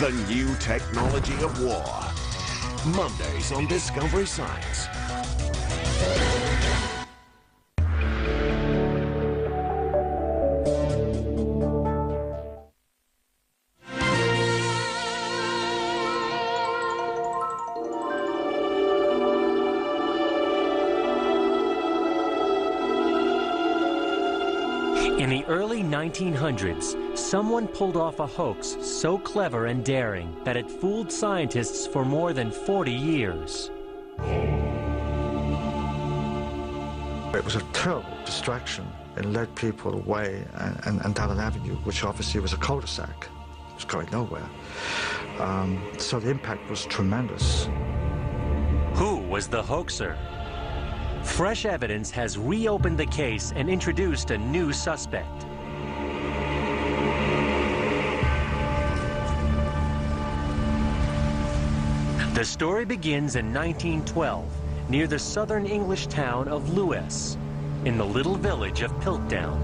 The new technology of war. Mondays on Discovery Science. In the early 1900s, someone pulled off a hoax so clever and daring that it fooled scientists for more than 40 years. It was a terrible distraction. It led people away and down an avenue, which obviously was a cul-de-sac. It was going nowhere. So the impact was tremendous. Who was the hoaxer? Fresh evidence has reopened the case and introduced a new suspect. The story begins in 1912, near the southern English town of Lewes, in the little village of Piltdown.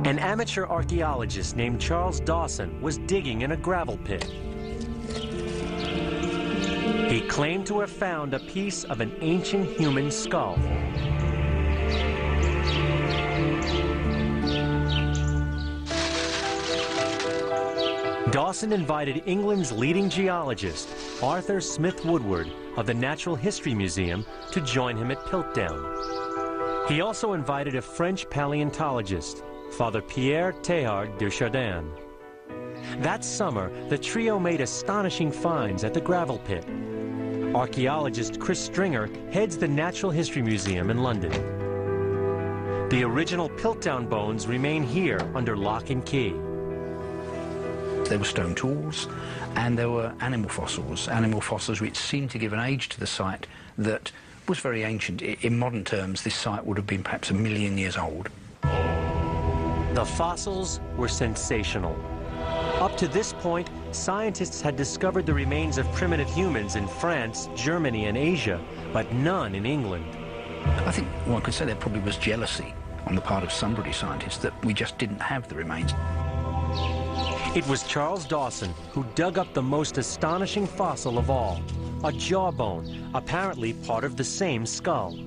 An amateur archaeologist named Charles Dawson was digging in a gravel pit. He claimed to have found a piece of an ancient human skull. Dawson invited England's leading geologist, Arthur Smith Woodward of the Natural History Museum, to join him at Piltdown. He also invited a French paleontologist, Father Pierre Teilhard de Chardin. That summer, the trio made astonishing finds at the gravel pit. Archaeologist Chris Stringer heads the Natural History Museum in London. The original Piltdown bones remain here under lock and key. There were stone tools and there were animal fossils which seemed to give an age to the site that was very ancient. In modern terms, this site would have been perhaps 1 million years old. The fossils were sensational. Up to this point, scientists had discovered the remains of primitive humans in France, Germany, and Asia, but none in England. I think one could say there probably was jealousy on the part of some British scientists that we just didn't have the remains. It was Charles Dawson who dug up the most astonishing fossil of all, a jawbone, apparently part of the same skull.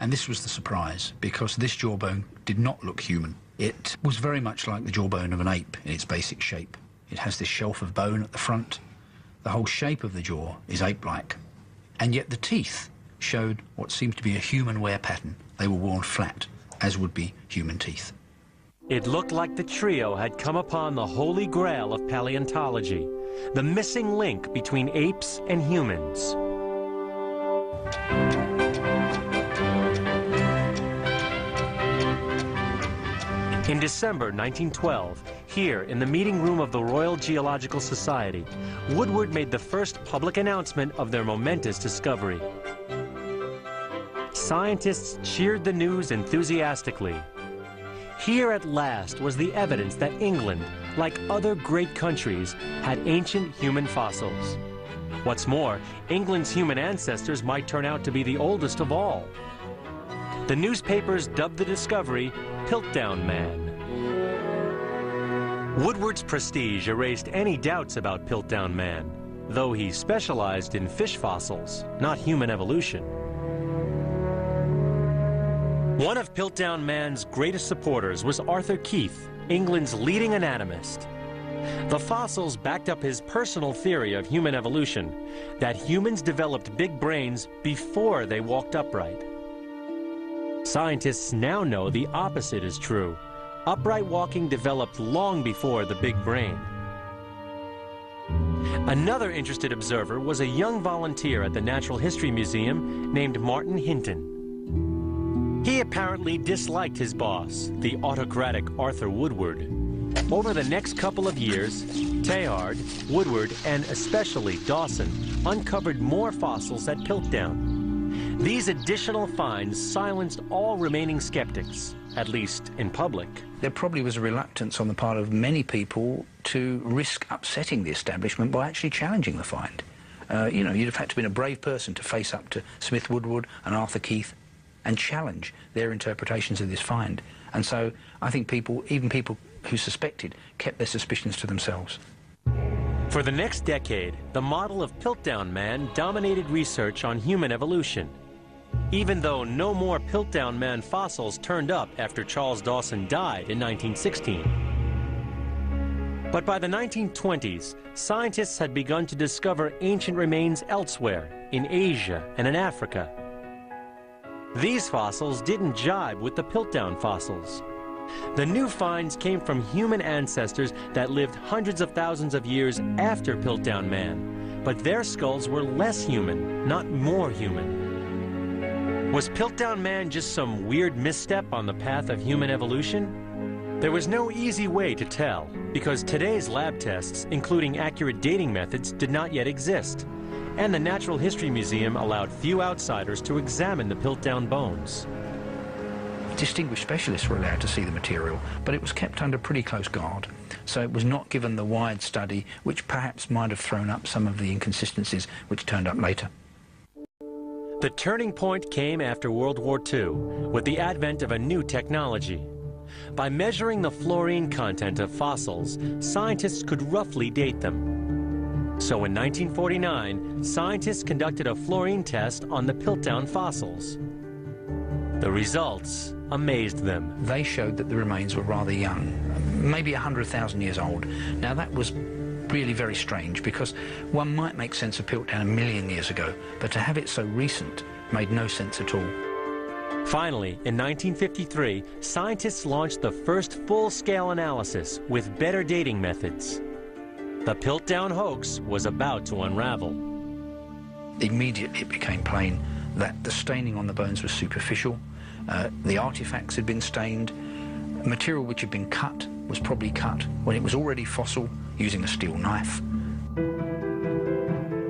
And this was the surprise, because this jawbone did not look human. It was very much like the jawbone of an ape in its basic shape. It has this shelf of bone at the front. The whole shape of the jaw is ape-like. And yet the teeth showed what seemed to be a human wear pattern. They were worn flat, as would be human teeth. It looked like the trio had come upon the holy grail of paleontology, the missing link between apes and humans. In December 1912, here in the meeting room of the Royal Geological Society, Woodward made the first public announcement of their momentous discovery. Scientists cheered the news enthusiastically. Here at last was the evidence that England, like other great countries, had ancient human fossils. What's more, England's human ancestors might turn out to be the oldest of all. The newspapers dubbed the discovery Piltdown Man. Woodward's prestige erased any doubts about Piltdown Man, though he specialized in fish fossils, not human evolution. One of Piltdown Man's greatest supporters was Arthur Keith, England's leading anatomist. The fossils backed up his personal theory of human evolution, that humans developed big brains before they walked upright. Scientists now know the opposite is true. Upright walking developed long before the big brain. Another interested observer was a young volunteer at the Natural History Museum named Martin Hinton. He apparently disliked his boss, the autocratic Arthur Woodward. Over the next couple of years, Teilhard, Woodward, and especially Dawson uncovered more fossils at Piltdown. These additional finds silenced all remaining skeptics, at least in public. There probably was a reluctance on the part of many people to risk upsetting the establishment by actually challenging the find. You know, you'd have had to have been a brave person to face up to Smith Woodward and Arthur Keith and challenge their interpretations of this find. And so I think people, even people who suspected, kept their suspicions to themselves. For the next decade, the model of Piltdown Man dominated research on human evolution. Even though no more Piltdown Man fossils turned up after Charles Dawson died in 1916. But by the 1920s, scientists had begun to discover ancient remains elsewhere, in Asia and in Africa. These fossils didn't jibe with the Piltdown fossils. The new finds came from human ancestors that lived hundreds of thousands of years after Piltdown Man, but their skulls were less human, not more human. Was Piltdown Man just some weird misstep on the path of human evolution? There was no easy way to tell, because today's lab tests, including accurate dating methods, did not yet exist, and the Natural History Museum allowed few outsiders to examine the Piltdown bones. Distinguished specialists were allowed to see the material, but it was kept under pretty close guard, so it was not given the wide study which perhaps might have thrown up some of the inconsistencies which turned up later. The turning point came after World War II, with the advent of a new technology. By measuring the fluorine content of fossils, scientists could roughly date them. So in 1949, scientists conducted a fluorine test on the Piltdown fossils. The results amazed them. They showed that the remains were rather young, maybe 100,000 years old. Now that was really very strange, because one might make sense of Piltdown 1 million years ago, but to have it so recent made no sense at all. Finally, in 1953, scientists launched the first full-scale analysis with better dating methods. The Piltdown hoax was about to unravel. Immediately it became plain that the staining on the bones was superficial. The artifacts had been stained. Material which had been cut was probably cut when it was already fossil, using a steel knife.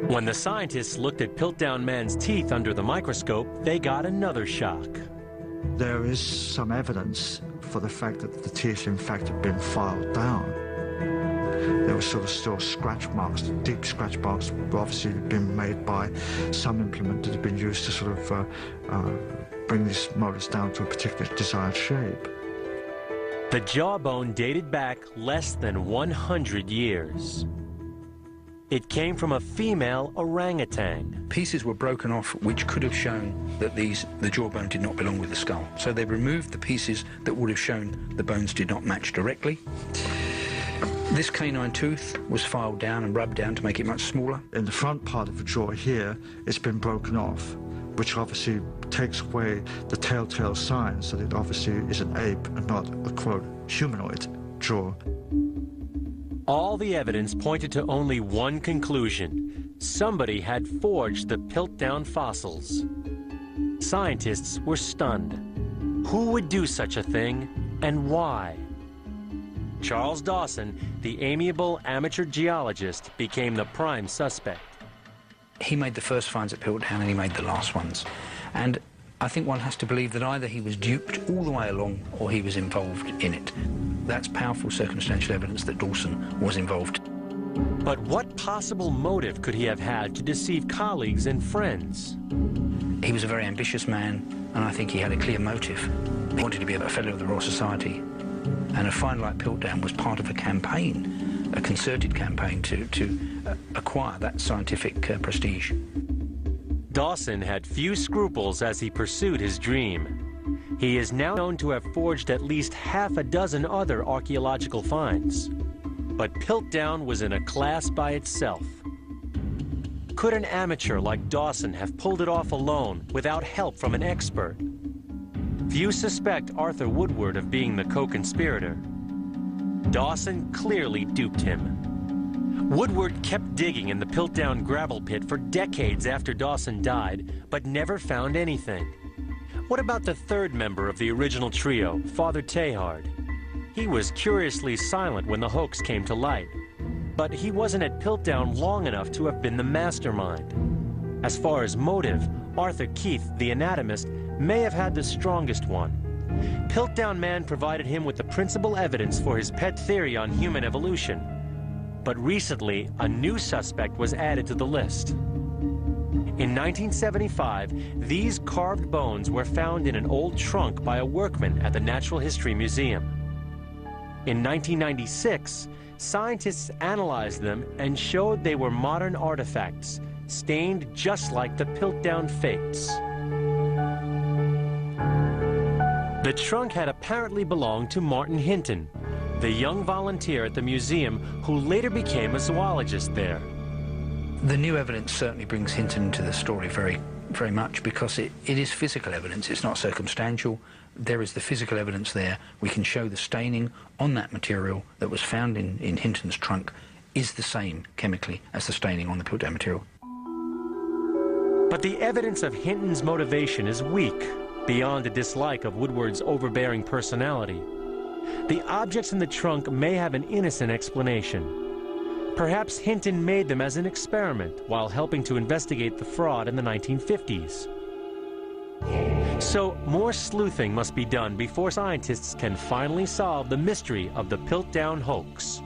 When the scientists looked at Piltdown Man's teeth under the microscope, they got another shock. There is some evidence for the fact that the teeth, in fact, have been filed down. There were sort of still scratch marks, deep scratch marks, obviously been made by some implement that had been used to sort of bring these molars down to a particular desired shape. The jawbone dated back less than 100 years. It came from a female orangutan. Pieces were broken off which could have shown that the jawbone did not belong with the skull. So they removed the pieces that would have shown the bones did not match directly. This canine tooth was filed down and rubbed down to make it much smaller. In the front part of the jaw here, it's been broken off, which obviously takes away the telltale signs that it obviously is an ape and not a, quote, humanoid jaw. All the evidence pointed to only one conclusion. Somebody had forged the Piltdown fossils. Scientists were stunned. Who would do such a thing, and why? Charles Dawson, the amiable amateur geologist, became the prime suspect. He made the first finds at Piltdown and he made the last ones. And I think one has to believe that either he was duped all the way along or he was involved in it. That's powerful circumstantial evidence that Dawson was involved. But what possible motive could he have had to deceive colleagues and friends? He was a very ambitious man, and I think he had a clear motive. He wanted to be a fellow of the Royal Society. And a find like Piltdown was part of a campaign, a concerted campaign to acquire that scientific prestige. Dawson had few scruples as he pursued his dream. He is now known to have forged at least half a dozen other archaeological finds. But Piltdown was in a class by itself. Could an amateur like Dawson have pulled it off alone without help from an expert? Few suspect Arthur Woodward of being the co-conspirator. Dawson clearly duped him. Woodward kept digging in the Piltdown gravel pit for decades after Dawson died, but never found anything. What about the third member of the original trio, Father Teilhard? He was curiously silent when the hoax came to light, but he wasn't at Piltdown long enough to have been the mastermind. As far as motive, Arthur Keith, the anatomist, may have had the strongest one. Piltdown Man provided him with the principal evidence for his pet theory on human evolution. But recently, a new suspect was added to the list. In 1975, these carved bones were found in an old trunk by a workman at the Natural History Museum. In 1996, scientists analyzed them and showed they were modern artifacts, stained just like the Piltdown fates. The trunk had apparently belonged to Martin Hinton, the young volunteer at the museum who later became a zoologist there. The new evidence certainly brings Hinton into the story very much, because it is physical evidence. It's not circumstantial. There is the physical evidence there. We can show the staining on that material that was found in Hinton's trunk is the same chemically as the staining on the Piltdown material. But the evidence of Hinton's motivation is weak, beyond a dislike of Woodward's overbearing personality. The objects in the trunk may have an innocent explanation. Perhaps Hinton made them as an experiment while helping to investigate the fraud in the 1950s. So more sleuthing must be done before scientists can finally solve the mystery of the Piltdown hoax.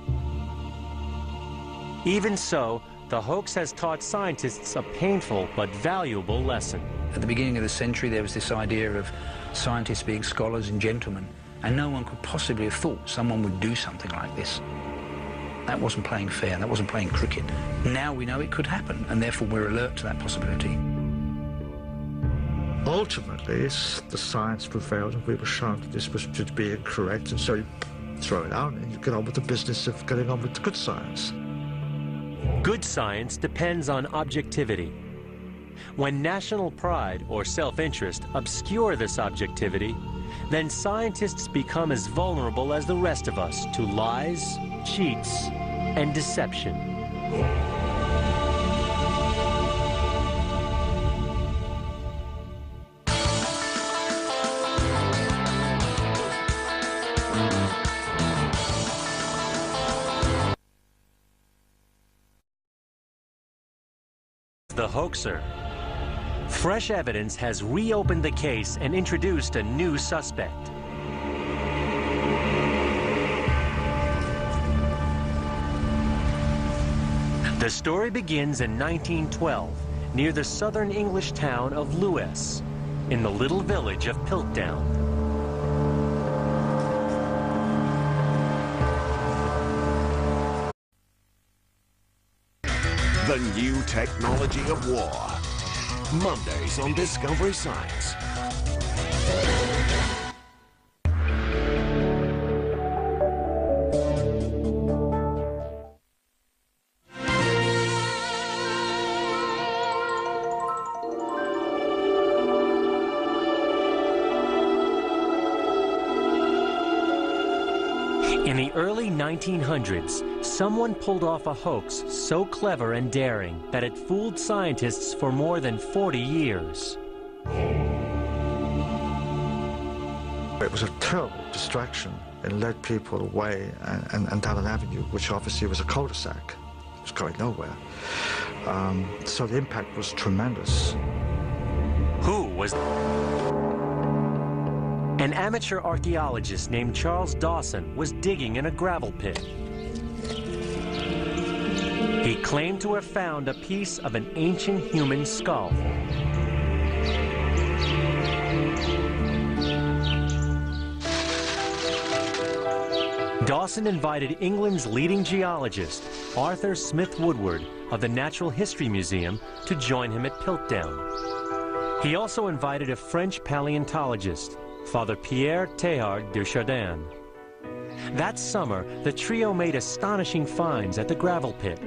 Even so, the hoax has taught scientists a painful but valuable lesson. At the beginning of the century, there was this idea of scientists being scholars and gentlemen, and no one could possibly have thought someone would do something like this. That wasn't playing fair, that wasn't playing cricket. Now we know it could happen, and therefore we're alert to that possibility. Ultimately, the science prevailed, and we were shown that this was to be incorrect, and so you throw it out and you get on with the business of getting on with the good science. Good science depends on objectivity. When national pride or self-interest obscure this objectivity, then scientists become as vulnerable as the rest of us to lies, cheats, and deception. The hoaxer. Fresh evidence has reopened the case and introduced a new suspect. The story begins in 1912, near the southern English town of Lewes, in the little village of Piltdown. The new technology of war. Mondays on Discovery Science. In the early 1900s, someone pulled off a hoax so clever and daring that it fooled scientists for more than 40 years. It was a terrible distraction. It led people away and down an avenue, which obviously was a cul-de-sac. It was going nowhere. So the impact was tremendous. Who was... An amateur archaeologist named Charles Dawson was digging in a gravel pit. He claimed to have found a piece of an ancient human skull. Dawson invited England's leading geologist, Arthur Smith Woodward of the Natural History Museum, to join him at Piltdown. He also invited a French paleontologist, Father Pierre Teilhard de Chardin. That summer, the trio made astonishing finds at the gravel pit.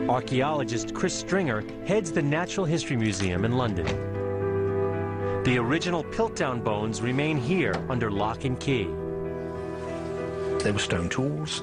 Archaeologist Chris Stringer heads the Natural History Museum in London. The original Piltdown bones remain here under lock and key. There were stone tools.